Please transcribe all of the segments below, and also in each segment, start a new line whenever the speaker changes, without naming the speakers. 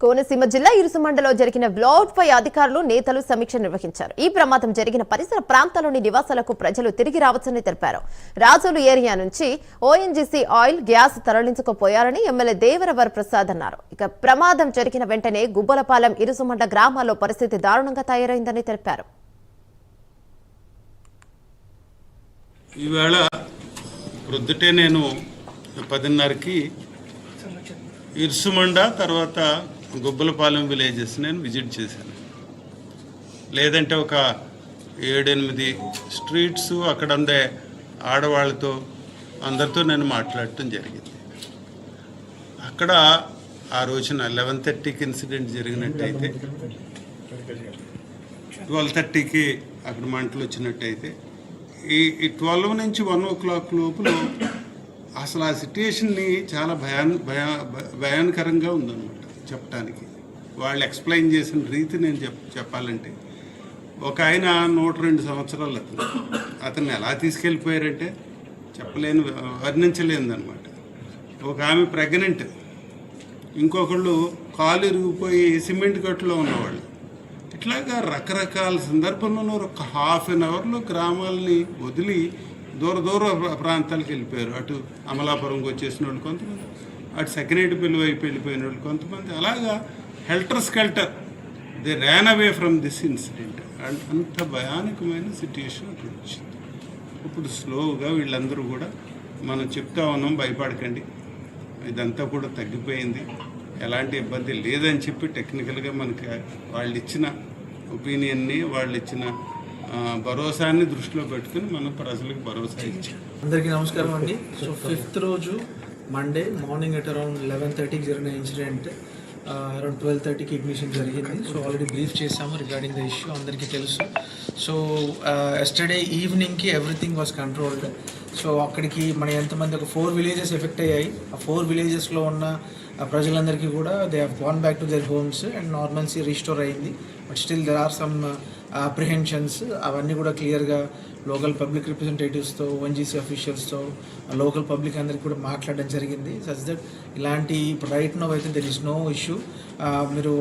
కోనసీమ జిల్లా ఇరుసుమండలో జరిగిన బ్లౌడ్ పై అధికారులు నేతలు సమీక్ష నిర్వహించారు. ఈ ప్రమాదం జరిగిన పరిసర ప్రాంతాల్లోని నివాసాలకు ప్రజలు తిరిగి రావచ్చని తెలిపారు. రాజోలు ఏరియా నుంచి ఓఎన్జీసీ ఆయిల్ గ్యాస్ తరలించుకుపోయారని ఎమ్మెల్యే దేవరవర ప్రసాద్ అన్నారు. ఇక ప్రమాదం జరిగిన వెంటనే గుబ్బలపాలెం ఇరుసుమండ గ్రామాల్లో పరిస్థితి దారుణంగా తయారైందని తెలిపారు.
ఈవేళ ప్రొద్దుటే నేను 10:30కి ఇరుసుమండ తర్వాత గుబ్బలపాలెం విలేజెస్ నేను విజిట్ చేశాను. లేదంటే ఒక 7-8 స్ట్రీట్స్ అక్కడ అందే ఆడవాళ్ళతో అందరితో నేను మాట్లాడటం జరిగింది. అక్కడ ఆ రోజున 11:30కి ఇన్సిడెంట్ జరిగినట్టయితే 12:30కి అక్కడ మంటలు వచ్చినట్టయితే ఈ 12 నుంచి 1 o'clock లోపల అసలు ఆ సిట్యుయేషన్ని చాలా భయానకరంగా ఉందన్నమాట చెప్పడానికి. వాళ్ళు ఎక్స్ప్లెయిన్ చేసిన రీతి నేను చెప్పాలంటే ఒక ఆయన 102 సంవత్సరాలు అతన్ని ఎలా తీసుకెళ్ళిపోయారంటే చెప్పలేని వర్ణించలేదన్నమాట. ఒక ఆమె ప్రెగ్నెంట్, ఇంకొకళ్ళు కాలు ఇరిగిపోయి సిమెంట్ కట్టులో ఉన్నవాళ్ళు. ఇట్లాగా రకరకాల సందర్భంలో ఒక ½ an hourలో గ్రామాలని వదిలి దూర ప్రాంతాలకు వెళ్ళిపోయారు. అటు అమలాపురంకి వచ్చేసిన వాళ్ళు కొంతమంది, అటు సెక్రటరీపల్లి వైపు వెళ్ళిపోయిన వాళ్ళు కొంతమంది. అలాగా helter skelter they ran away from this incident. అంత భయానకమైన సిట్యుయేషన్ అప్పుడు వచ్చింది. ఇప్పుడు స్లోగా వీళ్ళందరూ కూడా మనం చెప్తా ఉన్నాం, భయపడకండి, ఇదంతా కూడా తగ్గిపోయింది, ఎలాంటి ఇబ్బంది లేదని చెప్పి టెక్నికల్గా మనకి వాళ్ళు ఇచ్చిన ఒపీనియన్ని, వాళ్ళు ఇచ్చిన భరోసాన్ని దృష్టిలో పెట్టుకుని మనం ప్రజలకు భరోసా ఇచ్చాం.
అందరికీ నమస్కారం అండి. సో 5th రోజు మండే మార్నింగ్ అట్ అరౌండ్ 11:30కి జరిగిన ఇన్సిడెంట్ అరౌండ్ 12:30కి ఇగ్నిషన్ జరిగింది. సో ఆల్రెడీ బ్రీఫ్ చేసాము రిగార్డింగ్ ద ఇష్యూ, అందరికీ తెలుసు. సో ఎస్టర్డే ఈవినింగ్కి ఎవ్రీథింగ్ వాజ్ కంట్రోల్డ్. సో అక్కడికి మన ఎంతమంది ఒక 4 villages ఎఫెక్ట్ అయ్యాయి. ఆ 4 villagesలో ఉన్న ప్రజలందరికీ కూడా they have gone back to their homes and normalcy restore అయింది. But still there are some apprehensions. అవన్నీ కూడా క్లియర్గా లోకల్ పబ్లిక్ రిప్రజెంటేటివ్స్తో, ఓఎన్జీసీ అఫీషియల్స్తో, లోకల్ పబ్లిక్ అందరికీ కూడా మాట్లాడడం జరిగింది. సచ్ దట్ ఇలాంటి ఇప్పుడు రైట్ నో అయితే దెర్ ఇస్ నో ఇష్యూ, మీరు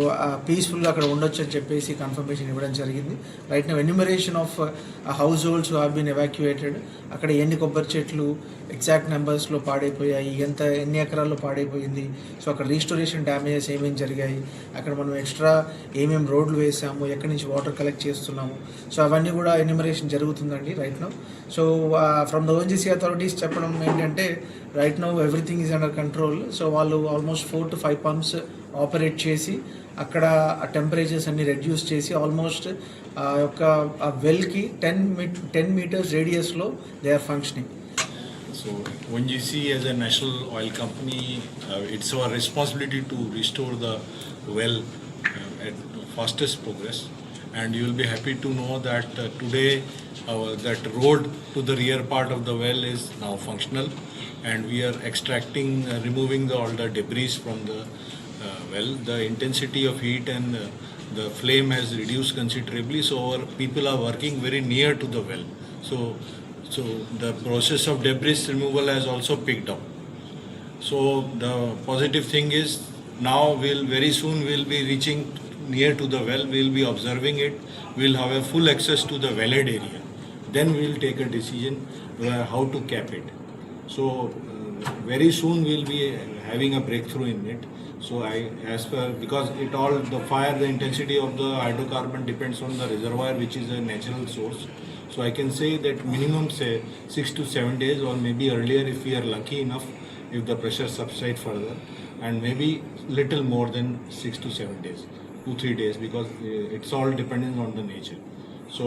పీస్ఫుల్గా అక్కడ ఉండొచ్చు అని చెప్పేసి కన్ఫర్మేషన్ ఇవ్వడం జరిగింది. Right now enumeration of households have been evacuated. అక్కడ ఎన్ని కొబ్బరి చెట్లు ఎగ్జాక్ట్ నెంబర్స్లో పాడైపోయాయి, ఎన్ని ఎకరాల్లో పాడైపోయింది, సో అక్కడ రీస్టోరేషన్ డ్యామేజెస్ ఏమేమి జరిగాయి, అక్కడ మనం ఎక్స్ట్రా ఏమేమి రోడ్లు వేసాము, ఎక్కడి నుంచి వాటర్ కలెక్ట్ చేస్తున్నాము, సో అవన్నీ కూడా ఎన్యూమరేషన్ జరుగుతుందండి right now. So from the ONGC authorities చెప్పడం ఏంటంటే right now everything is under control. So వాళ్ళు ఆల్మోస్ట్ 4 to 5 pumps ఆపరేట్ చేసి అక్కడ టెంపరేచర్స్ అన్ని రెడ్యూస్ చేసి ఆల్మోస్ట్ ఒక వెల్కి 10 meters రేడియస్లో they are functioning.
So ONGC as a national oil company, it's our responsibility to restore the well at fastest progress, and you will be happy to know that today that road to the rear part of the well is now functional, and we are extracting, removing all the debris from the well. The intensity of heat and the flame has reduced considerably, so our people are working very near to the well. So the process of debris removal has also picked up. So the positive thing is now very soon we'll be reaching near to the well, we'll be observing it, we'll have a full access to the wellhead area. Then we'll take a decision how to cap it. So very soon we'll be having a breakthrough in it. So because the fire, the intensity of the hydrocarbon depends on the reservoir, which is a natural source. So I can say that minimum say 6 to 7 days, or maybe earlier if we are lucky enough, if the pressure subsides further, and maybe little more than 6 to 7 days, 2-3 days, because it's all dependent on the nature. So